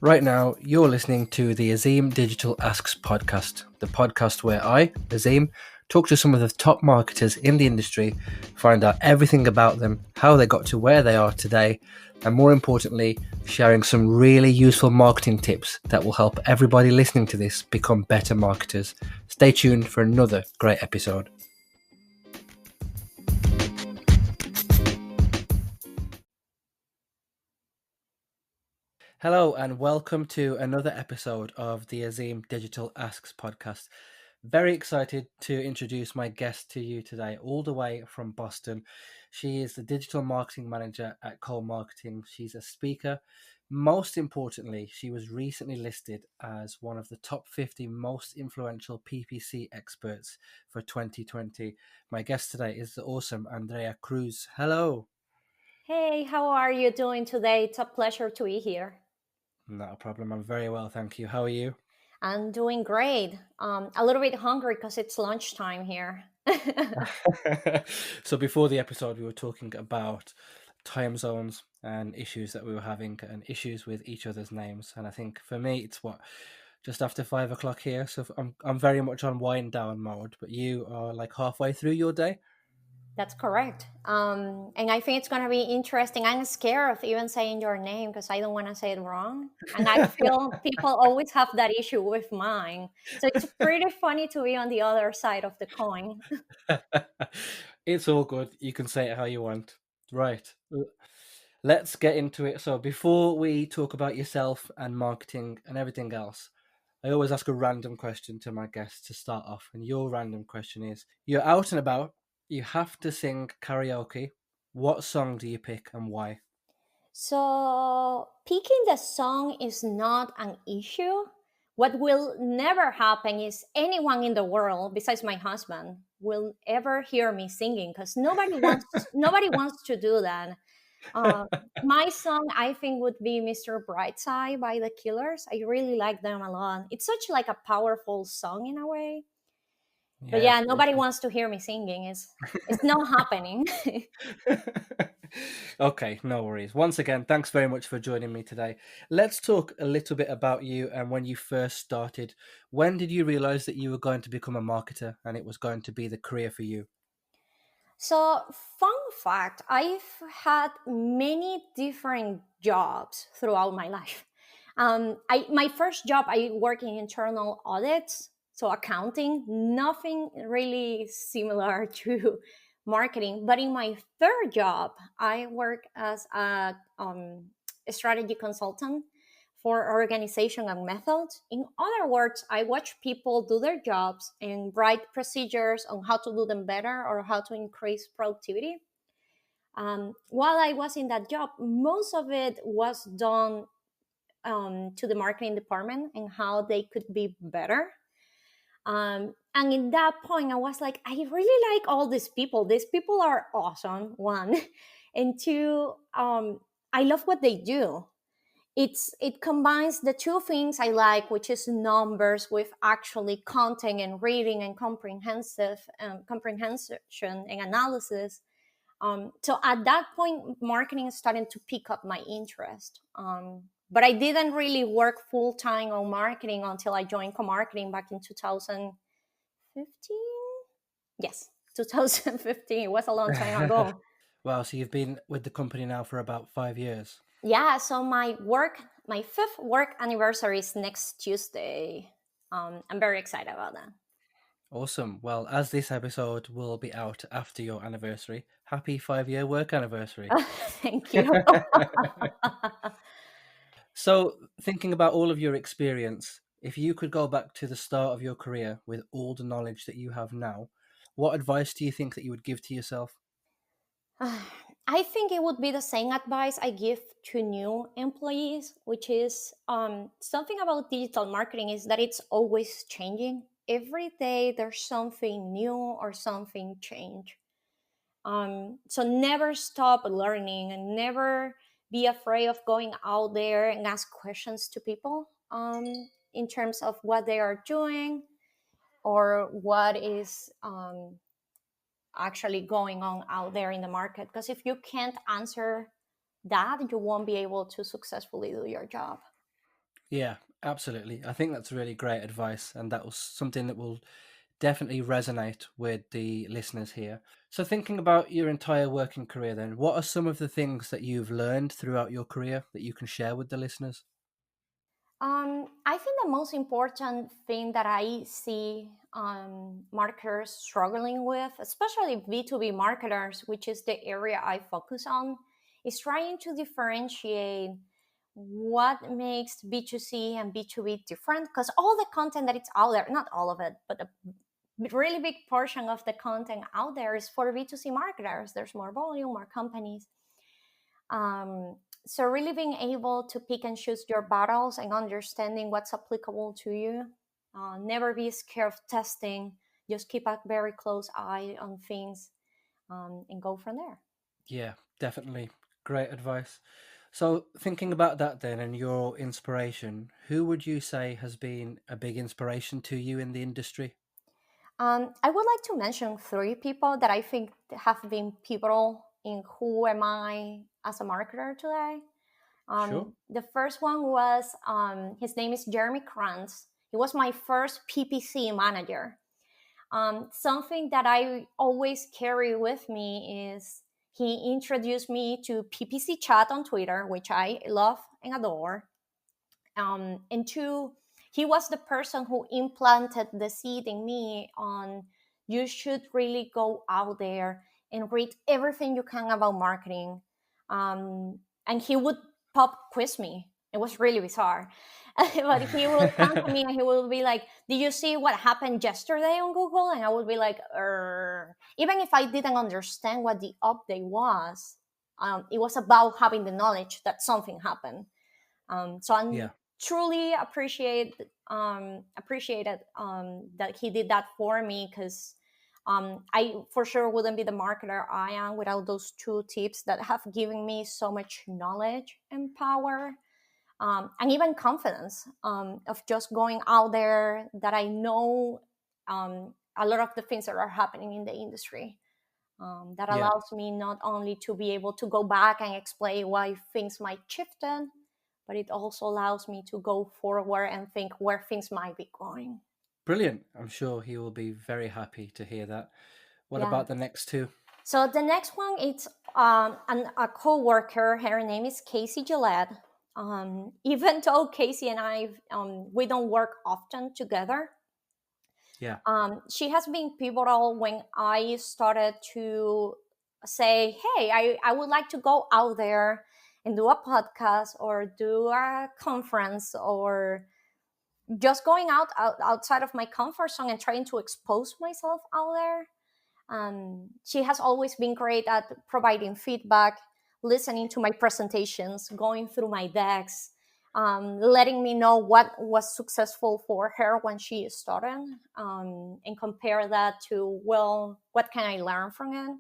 Right now, you're listening to the Azeem Digital Asks podcast, the podcast where I, Azeem, talk to some of the top marketers in the industry, find out everything about them, how they got to where they are today, and more importantly, sharing some really useful marketing tips that will help everybody listening to this become better marketers. Stay tuned for another great episode. Hello, and welcome to another episode of the Azeem Digital Asks podcast. Very excited to introduce my guest to you today, all the way from Boston. She is the digital marketing manager at KoMarketing. She's a speaker. Most importantly, she was recently listed as one of the top 50 most influential PPC experts for 2020. My guest today is the awesome Andrea Cruz. Hello. Hey, how are you doing today? It's a pleasure to be here. Not a problem. I'm very well, thank you. How are you? I'm doing great. A little bit hungry because it's lunchtime here. So before the episode, we were talking about time zones and issues that we were having and issues with each other's names. And I think for me, it's just after 5 o'clock here. So I'm very much on wind down mode, but you are like halfway through your day. That's correct. And I think it's going to be interesting. I'm scared of even saying your name because I don't want to say it wrong. And I feel people always have that issue with mine. So it's pretty funny to be on the other side of the coin. It's all good. You can say it how you want. Right. Let's get into it. So before we talk about yourself and marketing and everything else, I always ask a random question to my guests to start off. And your random question is, you're out and about, you have to sing karaoke. What song do you pick and why? So picking the song is not an issue. What will never happen is anyone in the world besides my husband will ever hear me singing because nobody wants to do that. Uh, my song I think would be Mr. Brightside by the Killers. I really like them a lot. It's such like a powerful song in a way. But Yeah, yeah, nobody wants to hear me singing. It's not happening. okay, no worries. Once again, thanks very much for joining me today. Let's talk a little bit about you and when you first started. When did you realize that you were going to become a marketer and it was going to be the career for you? So, fun fact, I've had many different jobs throughout my life. My first job, I work in internal audits, so accounting, nothing really similar to marketing. But in my third job, I work as a strategy consultant for organization and methods. In other words, I watch people do their jobs and write procedures on how to do them better or how to increase productivity. While I was in that job, most of it was done to the marketing department and how they could be better. And in that point, I was like, I really like all these people. These people are awesome, one. And two, I love what they do. It combines the two things I like, which is numbers with actually content and reading and comprehension and analysis. So at that point, marketing is starting to pick up my interest. But I didn't really work full time on marketing until I joined KoMarketing back in 2015. Yes, 2015. It was a long time ago. Wow, so you've been with the company now for about 5 years. Yeah, so my fifth work anniversary is next Tuesday. I'm very excited about that. Awesome. Well, as this episode will be out after your anniversary, happy 5 year work anniversary. Thank you. So, thinking about all of your experience, if you could go back to the start of your career with all the knowledge that you have now, what advice do you think that you would give to yourself? I think it would be the same advice I give to new employees, which is something about digital marketing is that it's always changing. Every day there's something new or something change. So never stop learning and never be afraid of going out there and ask questions to people in terms of what they are doing or what is actually going on out there in the market. Because if you can't answer that, you won't be able to successfully do your job. Yeah, absolutely. I think that's really great advice, and that was something that will definitely resonate with the listeners here. So, thinking about your entire working career, then, what are some of the things that you've learned throughout your career that you can share with the listeners? I think the most important thing that I see marketers struggling with, especially B2B marketers, which is the area I focus on, is trying to differentiate what makes B2C and B2B different. Because all the content that it's out there, not all of it, but a really big portion of the content out there is for B2C marketers. There's more volume, more companies. Um, so really being able to pick and choose your battles and understanding what's applicable to you. Never be scared of testing. Just keep a very close eye on things, and go from there. Yeah, definitely. Great advice. So, thinking about that then and your inspiration, who would you say has been a big inspiration to you in the industry? I would like to mention three people that I think have been pivotal in who am I as a marketer today. Sure. The first one was his name is Jeremy Krantz. He was my first PPC manager. Something that I always carry with me is he introduced me to PPC chat on Twitter, which I love and adore. And two, he was the person who implanted the seed in me on you should really go out there and read everything you can about marketing. And he would pop quiz me. It was really bizarre. But he will come to me and he will be like, did you see what happened yesterday on Google? And I would be like, even if I didn't understand what the update was, it was about having the knowledge that something happened. So I'm Yeah, truly appreciated that he did that for me, because I for sure wouldn't be the marketer I am without those two tips that have given me so much knowledge and power, and even confidence, of just going out there that I know a lot of the things that are happening in the industry. That yeah, allows me not only to be able to go back and explain why things might shifted, but it also allows me to go forward and think where things might be going. brilliant. I'm sure he will be very happy to hear that. What Yeah. about the next two? So the next one, it's a co-worker. Her name is Casey Gillette. Even though Casey and I, we don't work often together, Yeah, she has been pivotal when I started to say, hey, I would like to go out there and do a podcast or do a conference, or just going outside of my comfort zone and trying to expose myself out there. She has always been great at providing feedback, listening to my presentations, going through my decks, letting me know what was successful for her when she started, and compare that to, well, what can I learn from it?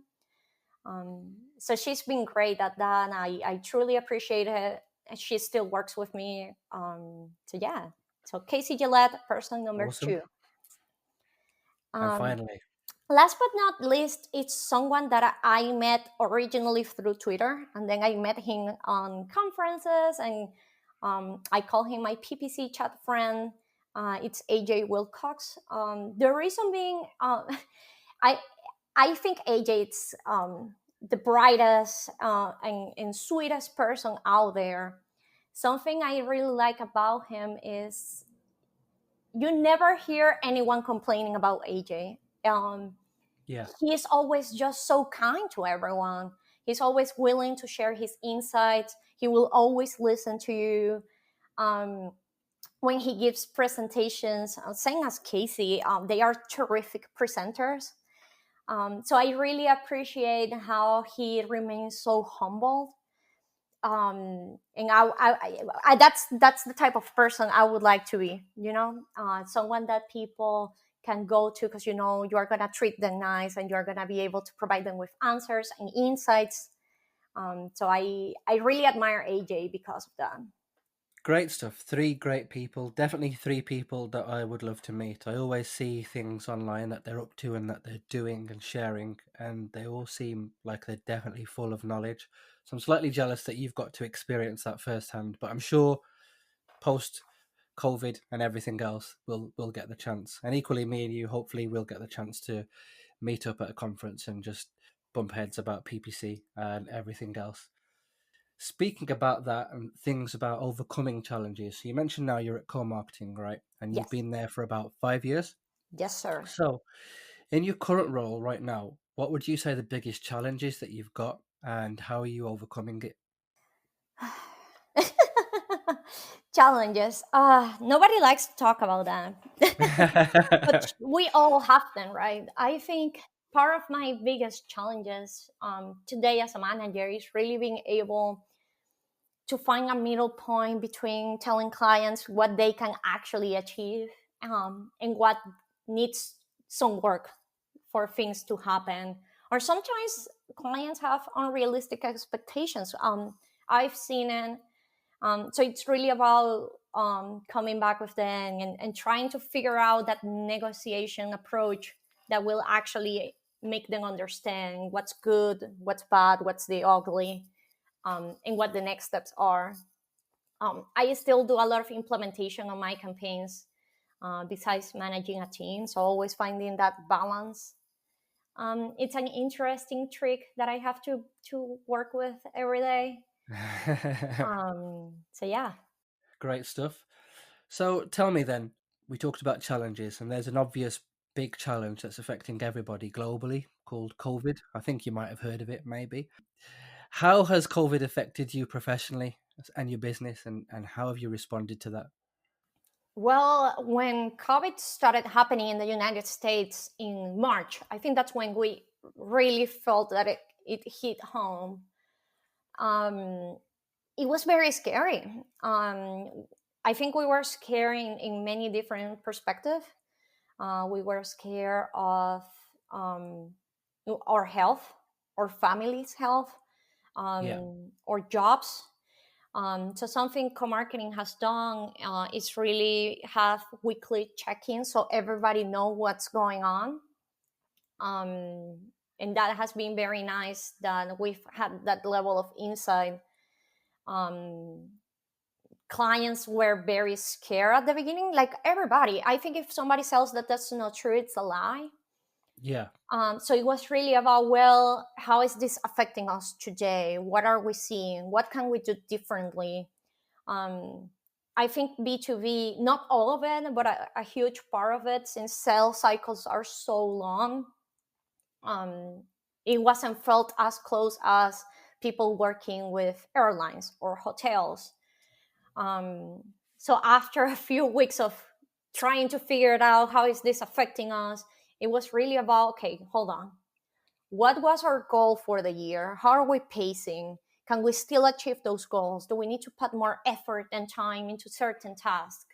So she's been great at that, and I truly appreciate it. And she still works with me. So yeah. So Casey Gillette, person number awesome. two. And Um, finally, Last but not least, it's someone that I met originally through Twitter, and then I met him on conferences, and I call him my PPC chat friend. It's AJ Wilcox. The reason being, I I think AJ is the brightest and sweetest person out there. Something I really like about him is you never hear anyone complaining about AJ. yeah, He's always just so kind to everyone. He's always willing to share his insights. He will always listen to you. Um, when he gives presentations, same as Casey, they are terrific presenters. So I really appreciate how he remains so humble. And that's the type of person I would like to be. Someone that people can go to because you are gonna treat them nice and you're gonna be able to provide them with answers and insights. So I really admire AJ because of that. great stuff. Three great people. Definitely three people that I would love to meet. I always see things online that they're up to and that they're doing and sharing, and they all seem like they're definitely full of knowledge. So I'm slightly jealous that you've got to experience that firsthand, but I'm sure post COVID and everything else, we'll get the chance. And equally, me and you, hopefully, we'll get the chance to meet up at a conference and just bump heads about PPC and everything else. Speaking about that and things about overcoming challenges, so you mentioned now you're at KoMarketing, right? And you've Yes. been there for about 5 years. Yes, sir. So, in your current role right now, what would you say the biggest challenges that you've got, and how are you overcoming it? Challenges. Nobody likes to talk about that. But we all have them, right? I think part of my biggest challenges today as a manager is really being able to find a middle point between telling clients what they can actually achieve and what needs some work for things to happen. Or sometimes clients have unrealistic expectations. I've seen it. So it's really about coming back with them and trying to figure out that negotiation approach that will actually make them understand what's good, what's bad, what's the ugly, and what the next steps are. I still do a lot of implementation on my campaigns besides managing a team. So always finding that balance. It's an interesting trick that I have to work with every day. So yeah. Great stuff. So tell me then, we talked about challenges, and there's an obvious big challenge that's affecting everybody globally called COVID. I think you might have heard of it, maybe. How has COVID affected you professionally and your business, and how have you responded to that? Well, when COVID started happening in the United States in March, I think that's when we really felt that it hit home. Um, it was very scary. I think we were scared in many different perspectives. We were scared of um, our health, our family's health, Yeah. our jobs. So something co-marketing has done is really have weekly check-ins so everybody know what's going on. Um, and that has been very nice that we've had that level of insight. Um, Clients were very scared at the beginning, like everybody. I think if somebody says that that's not true, it's a lie. Yeah. So it was really about, well, how is this affecting us today? What are we seeing? What can we do differently? Um, I think B2B, not all of it, but a huge part of it, since sales cycles are so long, um, it wasn't felt as close as people working with airlines or hotels. Um, so after a few weeks of trying to figure it out, how is this affecting us? It was really about, okay, hold on. What was our goal for the year? How are we pacing? Can we still achieve those goals? Do we need to put more effort and time into certain tasks?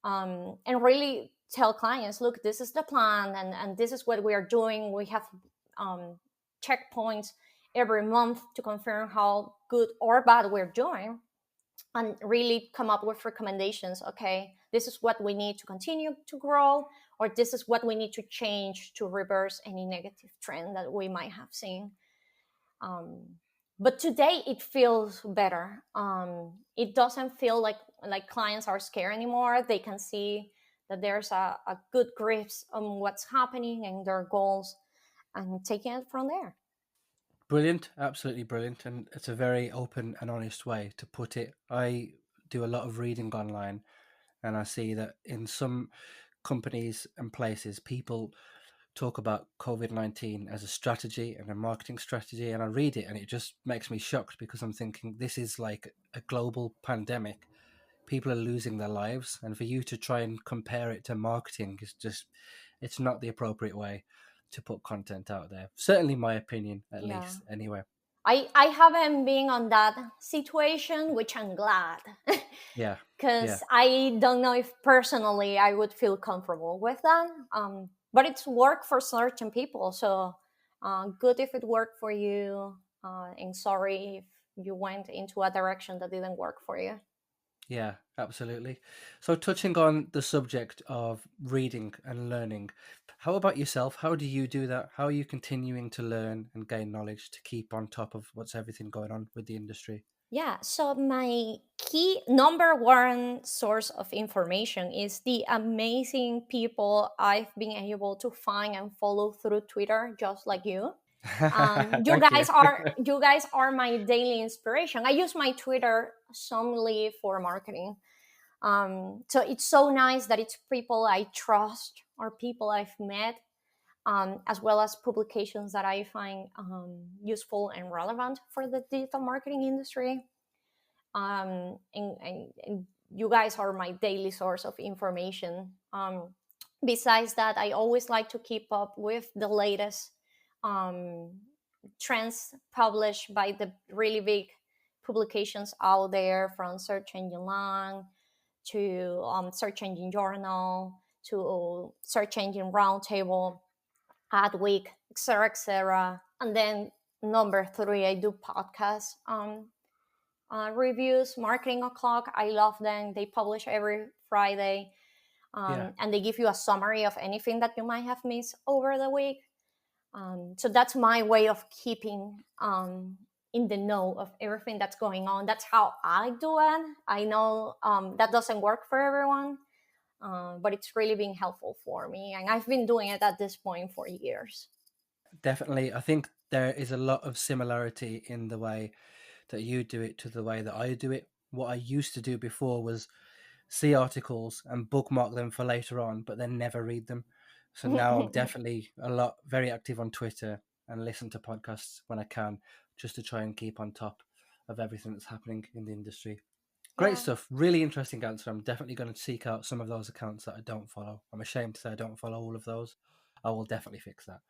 And really tell clients, look, this is the plan and this is what we are doing. We have um, checkpoints every month to confirm how good or bad we're doing, and really come up with recommendations. Okay, this is what we need to continue to grow, or this is what we need to change to reverse any negative trend that we might have seen. um, but today it feels better. It doesn't feel like clients are scared anymore. They can see that there's a good grasp on what's happening and their goals, and taking it from there. Brilliant. Absolutely brilliant. And it's a very open and honest way to put it. I do a lot of reading online, and I see that in some companies and places, people talk about COVID-19 as a strategy and a marketing strategy. And I read it and it just makes me shocked because I'm thinking this is like a global pandemic. People are losing their lives. And for you to try and compare it to marketing is just, it's not the appropriate way to put content out there. Certainly, my opinion, at Yeah. least, anyway. I haven't been on that situation, which I'm glad, Yeah. Yeah. because I don't know if personally I would feel comfortable with that. But it's work for certain people, so good if it worked for you, and sorry if you went into a direction that didn't work for you. Yeah, absolutely. So, touching on the subject of reading and learning, how about yourself? How do you do that? How are you continuing to learn and gain knowledge to keep on top of what's everything going on with the industry? Yeah, so my key number one source of information is the amazing people I've been able to find and follow through Twitter, just like you. You Thank you. guys are you guys are my daily inspiration. I use my Twitter solely for marketing. So it's so nice that it's people I trust or people I've met, as well as publications that I find useful and relevant for the digital marketing industry. And you guys are my daily source of information. Besides that, I always like to keep up with the latest um, trends published by the really big publications out there, from Search Engine Lang to Search Engine Journal to Search Engine Roundtable, Adweek, etc., etc. And then number three, I do podcasts. Reviews, Marketing O'Clock. I love them. They publish every Friday, Yeah, and they give you a summary of anything that you might have missed over the week. So that's my way of keeping in the know of everything that's going on. That's how I do it. I know that doesn't work for everyone, but it's really been helpful for me. And I've been doing it at this point for years. definitely. I think there is a lot of similarity in the way that you do it to the way that I do it. What I used to do before was see articles and bookmark them for later on, but then never read them. So now I'm definitely very active on Twitter and listen to podcasts when I can, just to try and keep on top of everything that's happening in the industry. Great Yeah. stuff. Really interesting answer. I'm definitely going to seek out some of those accounts that I don't follow. I'm ashamed to say I don't follow all of those. I will definitely fix that.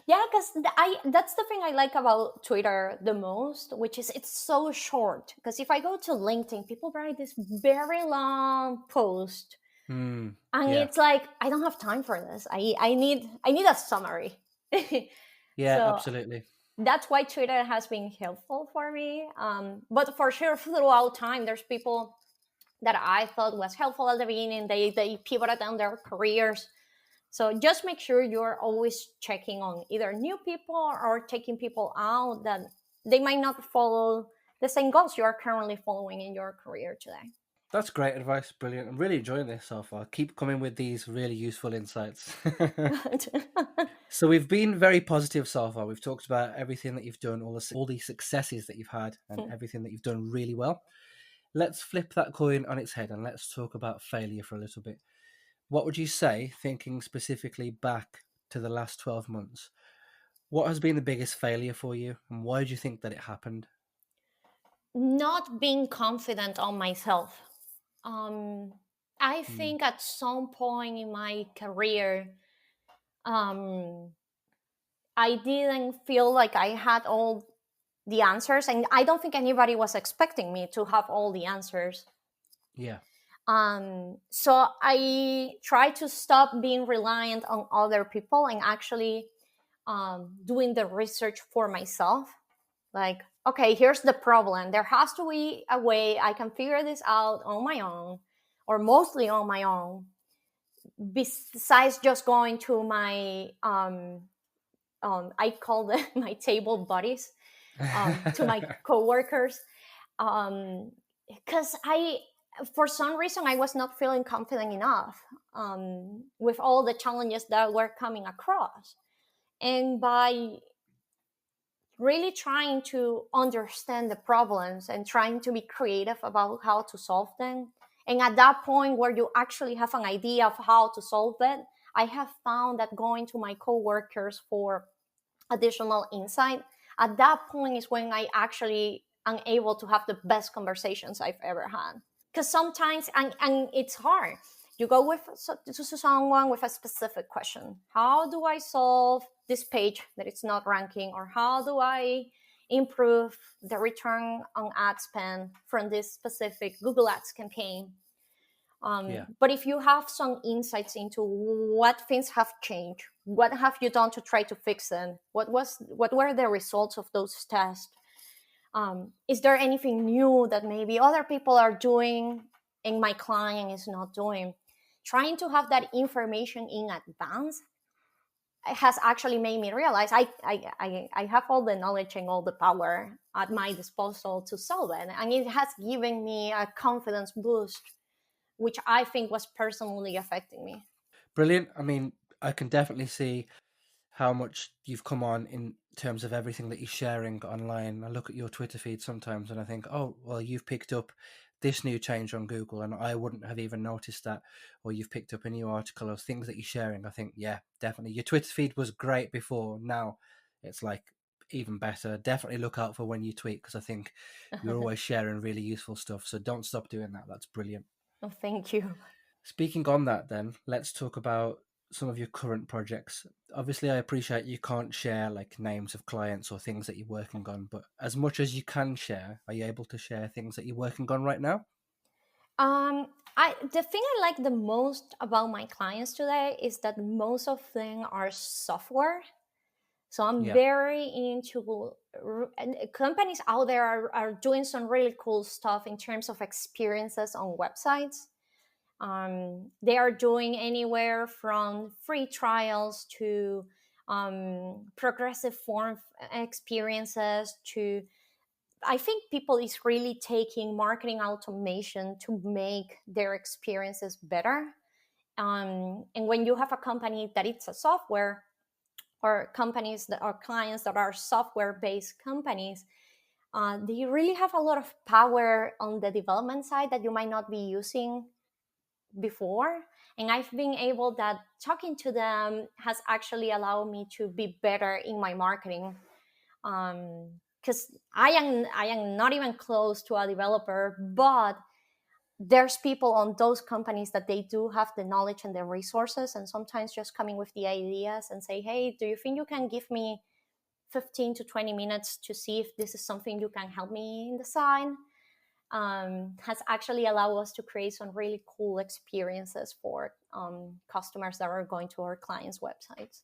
Yeah, because I that's the thing I like about Twitter the most, which is it's so short. Because if I go to LinkedIn, people write this very long post, Mm, and yeah, it's like I don't have time for this. I need a summary. yeah, So absolutely. that's why Twitter has been helpful for me. But for sure, throughout time, there's people that I thought was helpful at the beginning. They pivoted on their careers. So just make sure you're always checking on either new people or taking people out that they might not follow the same goals you are currently following in your career today. That's great advice. Brilliant. I'm really enjoying this so far. Keep coming with these really useful insights. So we've been very positive so far. We've talked about everything that you've done, all the successes that you've had, and everything that you've done really well. Let's flip that coin on its head and let's talk about failure for a little bit. What would you say, thinking specifically back to the last 12 months, what has been the biggest failure for you and why do you think that it happened? Not being confident on myself. Um, I Mm, think at some point in my career, um, I didn't feel like I had all the answers, and I don't think anybody was expecting me to have all the answers. yeah, So I try to stop being reliant on other people and actually doing the research for myself. Like, okay, here's the problem. There has to be a way I can figure this out on my own, or mostly on my own, besides just going to my I call them my table buddies, to my coworkers, because I, for some reason, I was not feeling confident enough with all the challenges that were coming across. And by really trying to understand the problems and trying to be creative about how to solve them, and at that point where you actually have an idea of how to solve it, I have found that going to my coworkers for additional insight, at that point is when I actually am able to have the best conversations I've ever had. Because sometimes, and it's hard, you go with to someone with a specific question: how do I solve this page that it's not ranking, or how do I improve the return on ad spend from this specific Google Ads campaign? yeah, But if you have some insights into what things have changed, what have you done to try to fix them, what were the results of those tests, is there anything new that maybe other people are doing and my client is not doing? Trying to have that information in advance has actually made me realize I have all the knowledge and all the power at my disposal to solve it. And it has given me a confidence boost, which I think was personally affecting me. Brilliant. I mean, I can definitely see how much you've come on in terms of everything that you're sharing online. I look at your Twitter feed sometimes and I think, oh, well, you've picked up this new change on Google and I wouldn't have even noticed that. Or you've picked up a new article or things that you're sharing. I think, yeah, definitely. Your Twitter feed was great before. Now it's like even better. Definitely look out for when you tweet because I think you're always sharing really useful stuff. So don't stop doing that. That's brilliant. Oh, thank you. Speaking on that, then, let's talk about some of your current projects. Obviously, I appreciate you can't share like names of clients or things that you're working on, but as much as you can share, are you able to share things that you're working on right now? The thing I like the most about my clients today is that most of them are software. So I'm Yeah, very into and companies out there are doing some really cool stuff in terms of experiences on websites. They are doing anywhere from free trials to progressive form experiences to I think people is really taking marketing automation to make their experiences better. And when you have a company that it's a software or companies that are clients that are software based companies, they really have a lot of power on the development side that you might not be using before. And I've been able that talking to them has actually allowed me to be better in my marketing, because I am not even close to a developer, but there's people on those companies that they do have the knowledge and the resources, and sometimes just coming with the ideas and say, hey, do you think you can give me 15 to 20 minutes to see if this is something you can help me in design, has actually allowed us to create some really cool experiences for customers that are going to our clients' websites.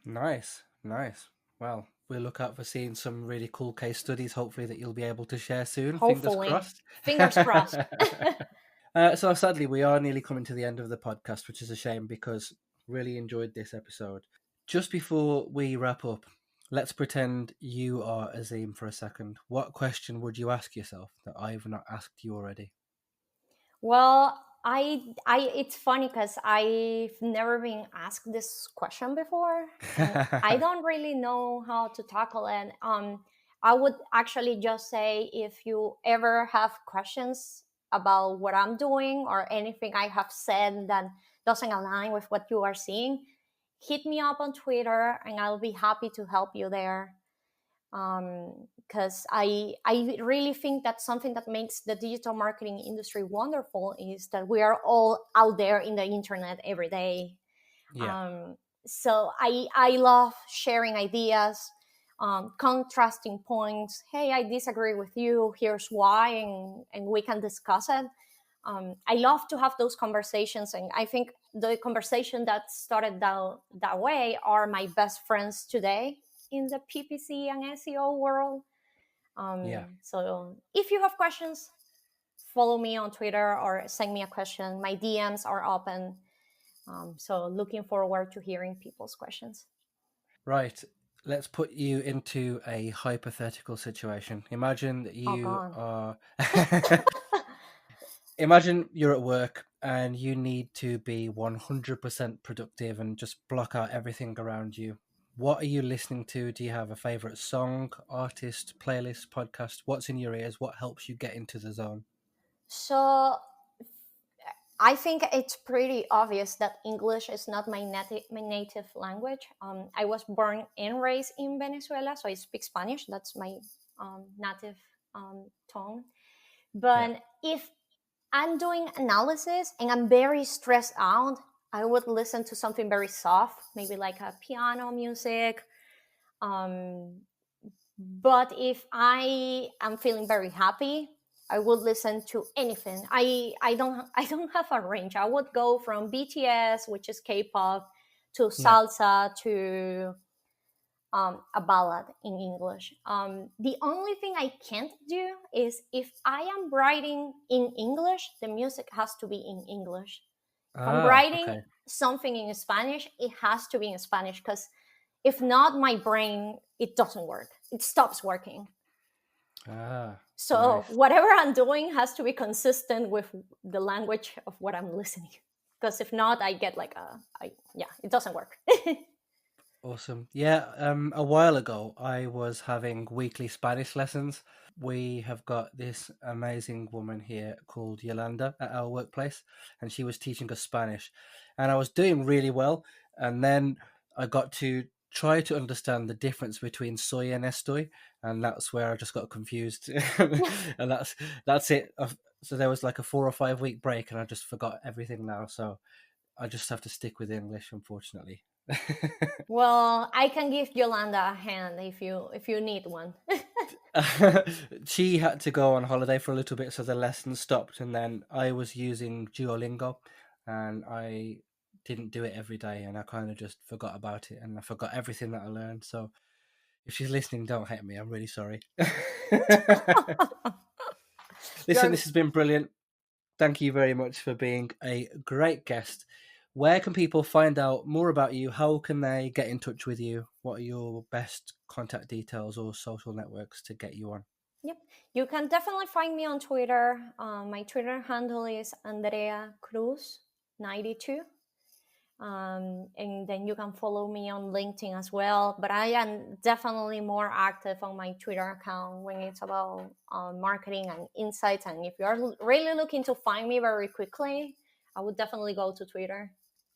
nice, nice. Well, we'll look out for seeing some really cool case studies, hopefully, that you'll be able to share soon. Fingers Hopefully, crossed. fingers crossed. So sadly, we are nearly coming to the end of the podcast, which is a shame because really enjoyed this episode. Just before we wrap up, let's pretend you are Azeem for a second. What question would you ask yourself that I've not asked you already? Well, it's funny because I've never been asked this question before, and I don't really know how to tackle it. I would actually just say if you ever have questions about what I'm doing or anything I have said that doesn't align with what you are seeing, hit me up on Twitter, and I'll be happy to help you there, because I really think that something that makes the digital marketing industry wonderful is that we are all out there in the internet every day. Yeah, um, so I love sharing ideas, contrasting points. Hey, I disagree with you, here's why, and we can discuss it. I love to have those conversations, and I think the conversation that started that way are my best friends today in the PPC and SEO world. yeah. So if you have questions, follow me on Twitter or send me a question. My DMs are open. So looking forward to hearing people's questions. Right. Let's put you into a hypothetical situation. Imagine that Oh, you God. are. Imagine you're at work and you need to be 100% productive and just block out everything around you. What are you listening to? Do you have a favorite song, artist, playlist, podcast? What's in your ears? What helps you get into the zone? So I think it's pretty obvious that English is not my native language. I was born and raised in Venezuela, so I speak Spanish. That's my native tongue. Yeah. But if I'm doing analysis and I'm very stressed out, I would listen to something very soft, maybe like a piano music. Um, but if I am feeling very happy, I would listen to anything. I don't have a range. I would go from BTS, which is K-pop, to Yeah. salsa, to a ballad in English. The only thing I can't do is if I am writing in English, the music has to be in English. If I'm Ah, writing okay. something in Spanish, it has to be in Spanish, because if not, my brain, it doesn't work. It stops working. So Nice. whatever I'm doing has to be consistent with the language of what I'm listening. Because if not, I get like it doesn't work. Awesome. Yeah, a while ago, I was having weekly Spanish lessons. We have got this amazing woman here called Yolanda at our workplace, and she was teaching us Spanish. And I was doing really well. And then I got to try to understand the difference between soy and estoy, and that's where I just got confused. And that's it. So there was like a 4 or 5 week break, and I just forgot everything now. So I just have to stick with English, unfortunately. Well, I can give Yolanda a hand if you need one. She had to go on holiday for a little bit, so the lesson stopped, and then I was using Duolingo, and I didn't do it every day, and I kind of just forgot about it, and I forgot everything that I learned. So if she's listening, don't hate me. I'm really sorry. Listen, this has been brilliant. Thank you very much for being a great guest. Where can people find out more about you? How can they get in touch with you? What are your best contact details or social networks to get you on? Yep. You can definitely find me on Twitter. My Twitter handle is Andrea Cruz 92. And then you can follow me on LinkedIn as well. But I am definitely more active on my Twitter account when it's about marketing and insights. And if you're really looking to find me very quickly, I would definitely go to Twitter.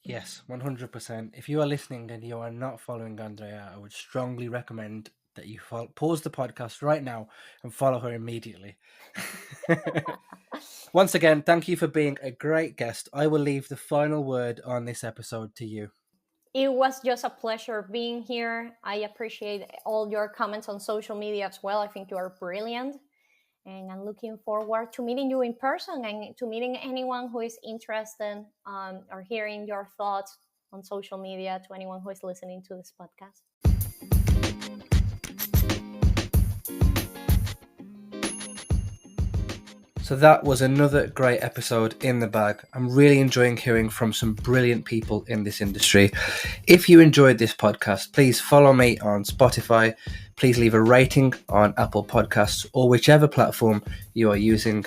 Yes, 100%. If you are listening and you are not following Andrea, I would strongly recommend that you pause the podcast right now and follow her immediately. Once again, thank you for being a great guest. I will leave the final word on this episode to you. It was just a pleasure being here. I appreciate all your comments on social media as well. I think you are brilliant. And I'm looking forward to meeting you in person and to meeting anyone who is interested or hearing your thoughts on social media, to anyone who is listening to this podcast. So that was another great episode in the bag. I'm really enjoying hearing from some brilliant people in this industry. If you enjoyed this podcast, please follow me on Spotify. Please leave a rating on Apple Podcasts or whichever platform you are using.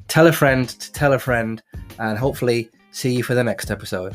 Tell a friend to tell a friend, and hopefully see you for the next episode.